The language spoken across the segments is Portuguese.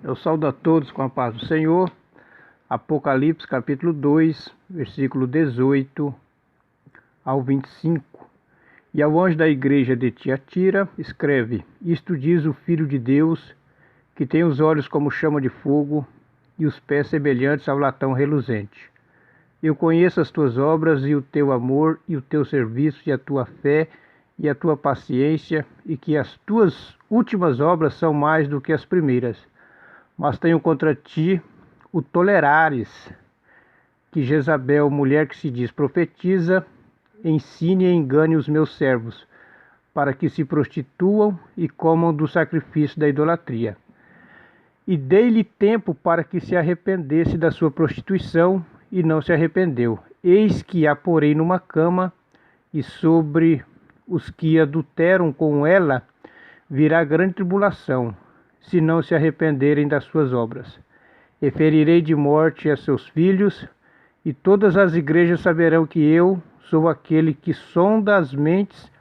Eu saúdo a todos com a paz do Senhor. Apocalipse capítulo 2, versículo 18 ao 25. E ao anjo da igreja de Tiatira escreve: Isto diz o Filho de Deus, que tem os olhos como chama de fogo e os pés semelhantes ao latão reluzente. Eu conheço as tuas obras e o teu amor e o teu serviço e a tua fé e a tua paciência, e que as tuas últimas obras são mais do que as primeiras. Mas tenho contra ti o tolerares, que Jezabel, mulher que se diz profetiza, ensine e engane os meus servos, para que se prostituam e comam do sacrifício da idolatria. E dei-lhe tempo para que se arrependesse da sua prostituição, e não se arrependeu. Eis que a porei numa cama, e sobre os que adulteram com ela virá grande tribulação, se não se arrependerem das suas obras. E ferirei de morte a seus filhos, e todas as igrejas saberão que eu sou aquele que sonda as mentes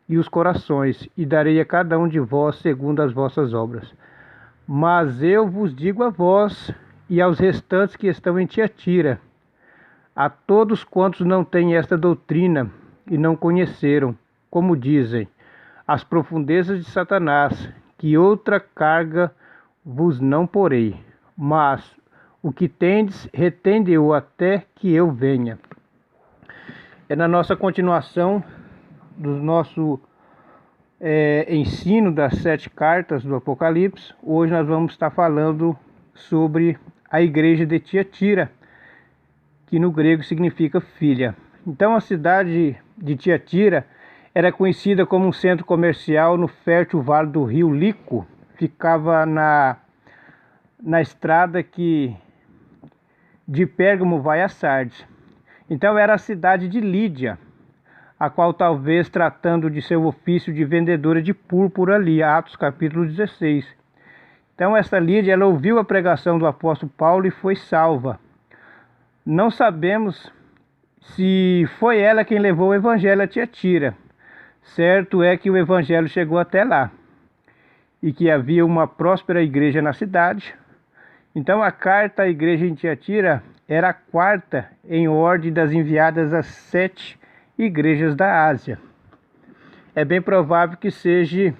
e os corações, e darei a cada um de vós segundo as vossas obras. Mas eu vos digo a vós e aos restantes que estão em Tiatira, a todos quantos não têm esta doutrina e não conheceram, como dizem, as profundezas de Satanás, que outra carga vos não porei, mas o que tendes, retende-o até que eu venha. É na nossa continuação do nosso ensino das 7 cartas do Apocalipse. Hoje nós vamos estar falando sobre a igreja de Tiatira, que no grego significa filha. Então a cidade de Tiatira era conhecida como um centro comercial no fértil vale do rio Lico. Ficava na estrada que de Pérgamo vai a Sardes. Então era a cidade de Lídia, a qual talvez tratando de seu ofício de vendedora de púrpura ali, Atos capítulo 16. Então essa Lídia, ela ouviu a pregação do apóstolo Paulo e foi salva. Não sabemos se foi ela quem levou o evangelho a Tiatira. Certo é que o evangelho chegou até lá e que havia uma próspera igreja na cidade. Então a carta à igreja em Tiatira era a 4ª em ordem das enviadas às 7 igrejas da Ásia. É bem provável que seja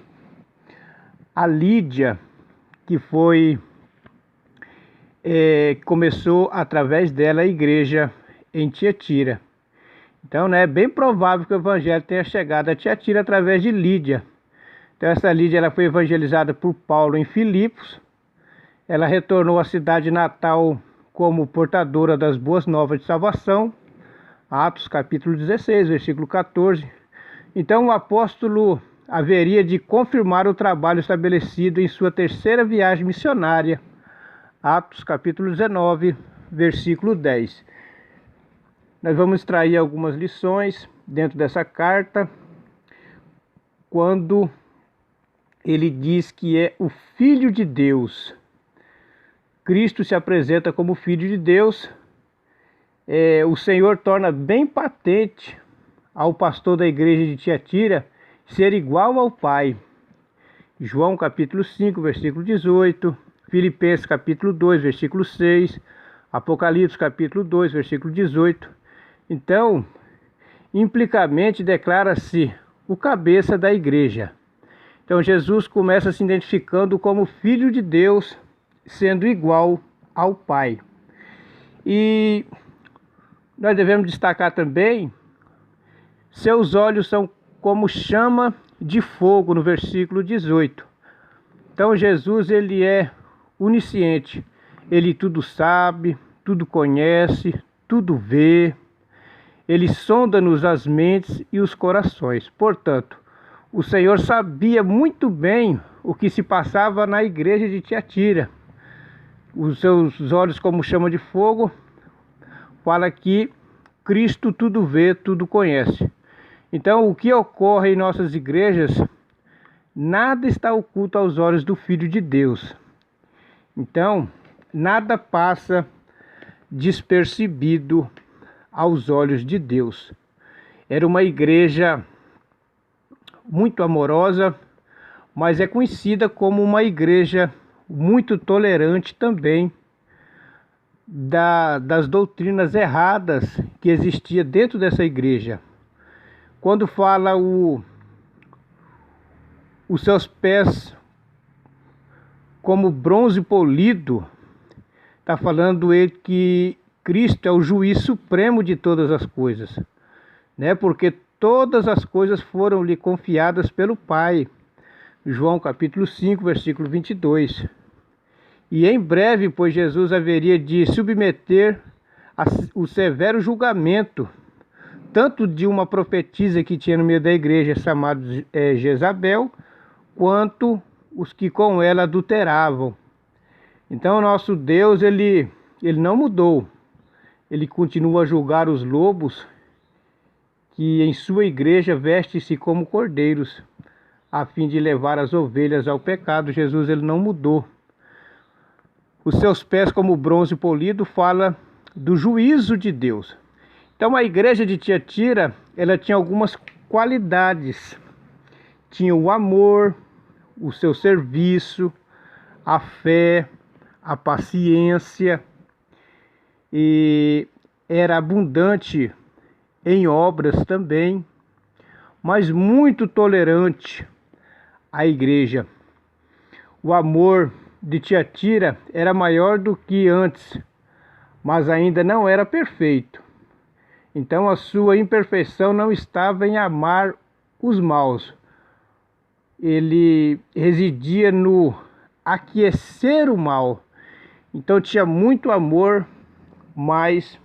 a Lídia que começou através dela a igreja em Tiatira. Então, é bem provável que o evangelho tenha chegado a Tiatira através de Lídia. Então, essa Lídia ela foi evangelizada por Paulo em Filipos. Ela retornou à cidade natal como portadora das boas novas de salvação. Atos capítulo 16, versículo 14. Então, o apóstolo haveria de confirmar o trabalho estabelecido em sua 3ª viagem missionária. Atos capítulo 19, versículo 10. Nós vamos extrair algumas lições dentro dessa carta, quando ele diz que é o Filho de Deus. Cristo se apresenta como Filho de Deus. O Senhor torna bem patente ao pastor da igreja de Tiatira ser igual ao Pai. João capítulo 5, versículo 18, Filipenses capítulo 2, versículo 6, Apocalipse capítulo 2, versículo 18. Então, implicamente declara-se o cabeça da igreja. Então Jesus começa se identificando como Filho de Deus, sendo igual ao Pai. E nós devemos destacar também, seus olhos são como chama de fogo, no versículo 18. Então Jesus, ele é onisciente, ele tudo sabe, tudo conhece, tudo vê. Ele sonda-nos as mentes e os corações. Portanto, o Senhor sabia muito bem o que se passava na igreja de Tiatira. Os seus olhos como chama de fogo fala que Cristo tudo vê, tudo conhece. Então, o que ocorre em nossas igrejas, nada está oculto aos olhos do Filho de Deus. Então, nada passa despercebido aos olhos de Deus. Era uma igreja muito amorosa, mas é conhecida como uma igreja muito tolerante também das doutrinas erradas que existia dentro dessa igreja. Quando fala os seus pés como bronze polido, está falando ele que Cristo é o juiz supremo de todas as coisas, né? Porque todas as coisas foram lhe confiadas pelo Pai. João capítulo 5, versículo 22. E em breve, pois Jesus haveria de submeter o severo julgamento, tanto de uma profetisa que tinha no meio da igreja, chamada Jezabel, quanto os que com ela adulteravam. Então, nosso Deus, ele não mudou. Ele continua a julgar os lobos que em sua igreja vestem-se como cordeiros, a fim de levar as ovelhas ao pecado. Jesus, ele não mudou. Os seus pés como bronze polido fala do juízo de Deus. Então, a igreja de Tiatira, ela tinha algumas qualidades. Tinha o amor, o seu serviço, a fé, a paciência, e era abundante em obras também, mas muito tolerante à igreja. O amor de Tiatira era maior do que antes, mas ainda não era perfeito. Então a sua imperfeição não estava em amar os maus. Ele residia no aquecer o mal. Então tinha muito amor, mas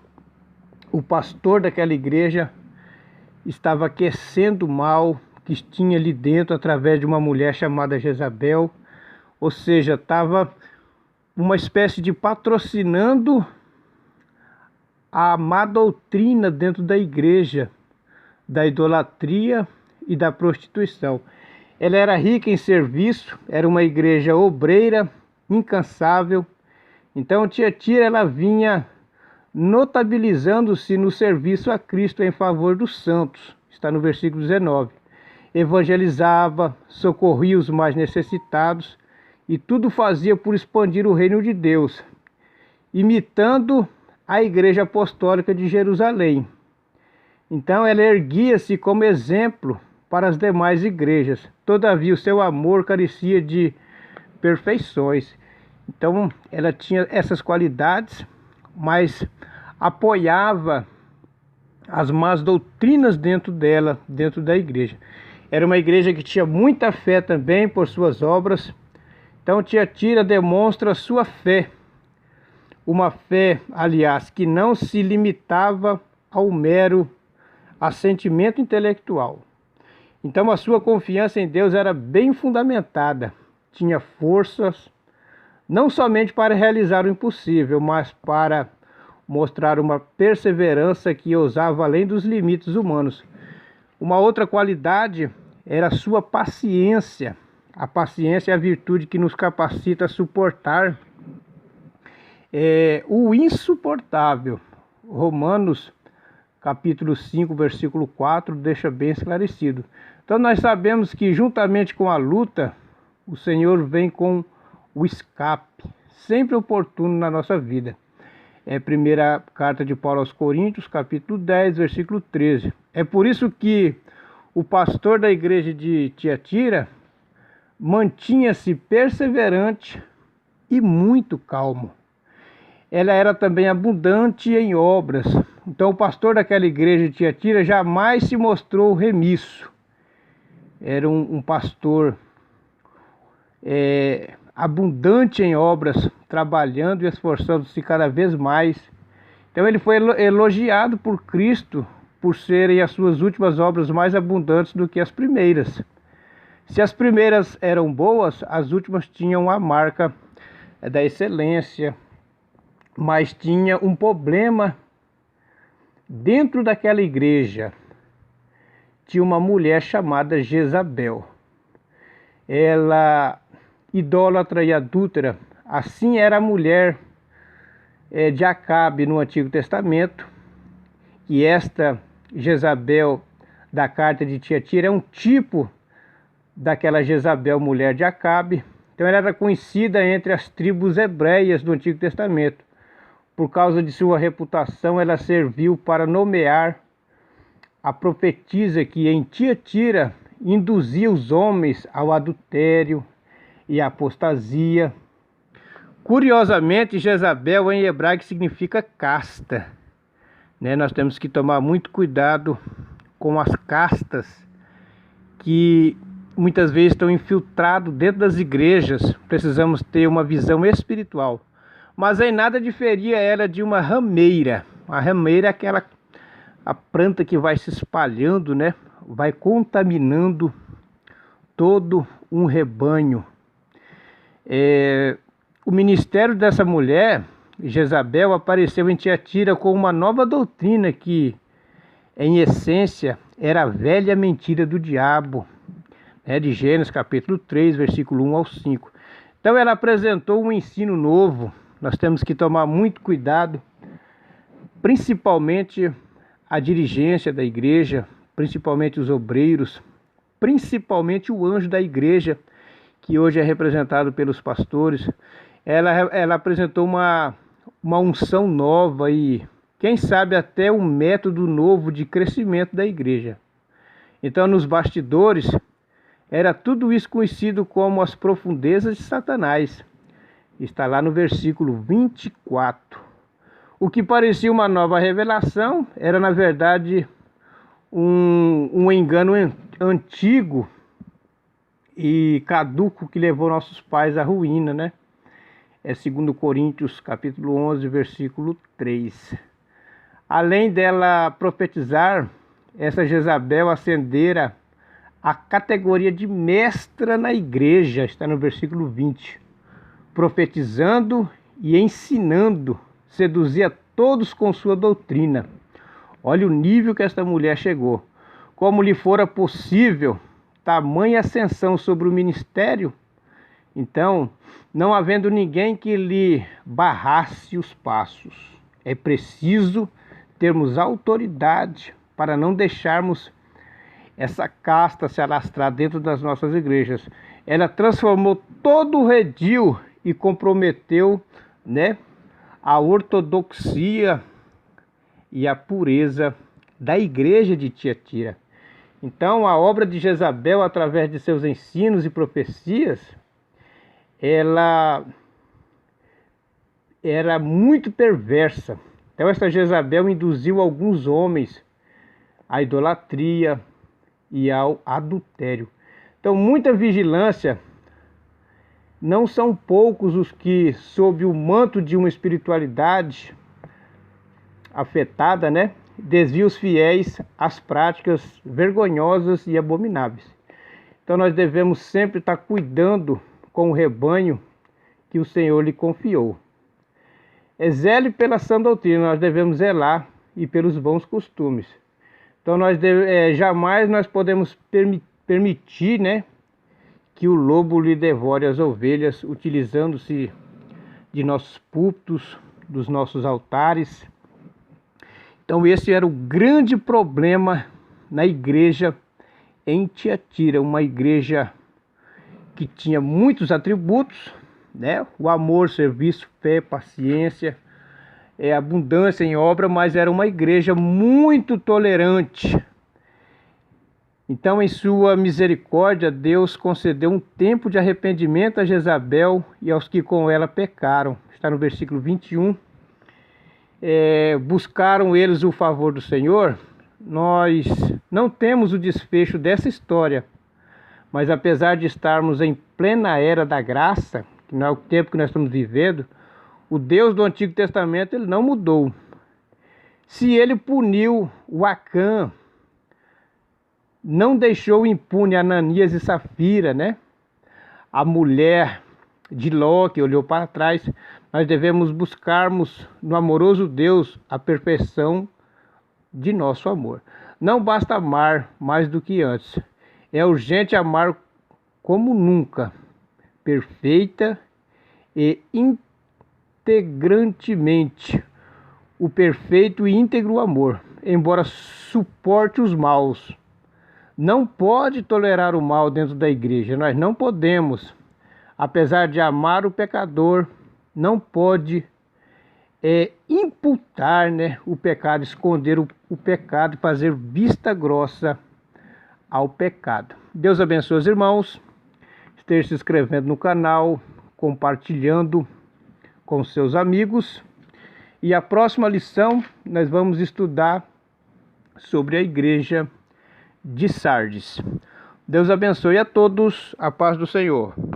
o pastor daquela igreja estava aquecendo o mal que tinha ali dentro através de uma mulher chamada Jezabel. Ou seja, estava uma espécie de patrocinando a má doutrina dentro da igreja, da idolatria e da prostituição. Ela era rica em serviço, era uma igreja obreira, incansável. Então Tiatira, ela vinha notabilizando-se no serviço a Cristo em favor dos santos. Está no versículo 19. Evangelizava, socorria os mais necessitados e tudo fazia por expandir o reino de Deus, imitando a igreja apostólica de Jerusalém. Então ela erguia-se como exemplo para as demais igrejas. Todavia o seu amor carecia de perfeições. Então ela tinha essas qualidades, mas apoiava as más doutrinas dentro dela, dentro da igreja. Era uma igreja que tinha muita fé também por suas obras. Então Tiatira demonstra sua fé. Uma fé, aliás, que não se limitava ao mero assentimento intelectual. Então a sua confiança em Deus era bem fundamentada. Tinha forças, não somente para realizar o impossível, mas para mostrar uma perseverança que ousava além dos limites humanos. Uma outra qualidade era a sua paciência. A paciência é a virtude que nos capacita a suportar o insuportável. Romanos capítulo 5, versículo 4, deixa bem esclarecido. Então nós sabemos que juntamente com a luta, o Senhor vem com o escape, sempre oportuno na nossa vida. É a primeira carta de Paulo aos Coríntios, capítulo 10, versículo 13. É por isso que o pastor da igreja de Tiatira mantinha-se perseverante e muito calmo. Ela era também abundante em obras. Então o pastor daquela igreja de Tiatira jamais se mostrou remisso. Era um pastor abundante em obras, trabalhando e esforçando-se cada vez mais. Então ele foi elogiado por Cristo por serem as suas últimas obras mais abundantes do que as primeiras. Se as primeiras eram boas, as últimas tinham a marca da excelência, mas tinha um problema dentro daquela igreja. Tinha uma mulher chamada Jezabel. Ela, idólatra e adúltera, assim era a mulher de Acabe no Antigo Testamento. E esta Jezabel da carta de Tiatira é um tipo daquela Jezabel, mulher de Acabe, Então ela era conhecida entre as tribos hebreias do Antigo Testamento. Por causa de sua reputação, ela serviu para nomear a profetisa que em Tiatira induzia os homens ao adultério e à apostasia. Curiosamente, Jezabel em hebraico significa casta. Nós temos que tomar muito cuidado com as castas que muitas vezes estão infiltrados dentro das igrejas. Precisamos ter uma visão espiritual. Mas em nada diferia ela de uma rameira. A rameira é a planta que vai se espalhando, vai contaminando todo um rebanho. O ministério dessa mulher, Jezabel, apareceu em Tiatira com uma nova doutrina que, em essência, era a velha mentira do diabo, de Gênesis capítulo 3, versículo 1 ao 5. Então ela apresentou um ensino novo. Nós temos que tomar muito cuidado, principalmente a dirigência da igreja, principalmente os obreiros, principalmente o anjo da igreja, que hoje é representado pelos pastores. Ela apresentou uma unção nova e, quem sabe, até um método novo de crescimento da igreja. Então, nos bastidores, era tudo isso conhecido como as profundezas de Satanás. Está lá no versículo 24. O que parecia uma nova revelação era, na verdade, um engano antigo e caduco que levou nossos pais à ruína, É 2 Coríntios capítulo 11, versículo 3. Além dela profetizar, essa Jezabel ascendera a categoria de mestra na igreja, está no versículo 20. Profetizando e ensinando, seduzia todos com sua doutrina. Olha o nível que esta mulher chegou. Como lhe fora possível tamanha ascensão sobre o ministério? Então, não havendo ninguém que lhe barrasse os passos, é preciso termos autoridade para não deixarmos essa casta se alastrar dentro das nossas igrejas. Ela transformou todo o redil e comprometeu, a ortodoxia e a pureza da igreja de Tiatira. Então, a obra de Jezabel, através de seus ensinos e profecias, ela era muito perversa. Então, essa Jezabel induziu alguns homens à idolatria e ao adultério. Então, muita vigilância. Não são poucos os que, sob o manto de uma espiritualidade afetada, desviam os fiéis às práticas vergonhosas e abomináveis. Então nós devemos sempre estar cuidando com o rebanho que o Senhor lhe confiou. Zele pela sã doutrina, nós devemos zelar, e pelos bons costumes. Então jamais nós podemos permitir, que o lobo lhe devore as ovelhas, utilizando-se de nossos púlpitos, dos nossos altares. Então esse era o grande problema na igreja em Tiatira, uma igreja que tinha muitos atributos, o amor, serviço, fé, paciência, abundância em obra, mas era uma igreja muito tolerante. Então, em sua misericórdia, Deus concedeu um tempo de arrependimento a Jezabel e aos que com ela pecaram. Está no versículo 21. Buscaram eles o favor do Senhor. Nós não temos o desfecho dessa história, mas apesar de estarmos em plena era da graça, que não é o tempo que nós estamos vivendo, o Deus do Antigo Testamento ele não mudou. Se ele puniu o Acã, não deixou impune Ananias e Safira, a mulher de Ló que olhou para trás. Nós devemos buscarmos no amoroso Deus a perfeição de nosso amor. Não basta amar mais do que antes. É urgente amar como nunca, perfeita e integrantemente, o perfeito e íntegro amor, embora suporte os maus. Não pode tolerar o mal dentro da igreja. Nós não podemos apesar de amar o pecador, não pode imputar, né, o pecado, esconder o pecado, fazer vista grossa ao pecado. Deus abençoe os irmãos. Esteja se inscrevendo no canal, compartilhando com seus amigos. E a próxima lição nós vamos estudar sobre a igreja de Sardes. Deus abençoe a todos, a paz do Senhor.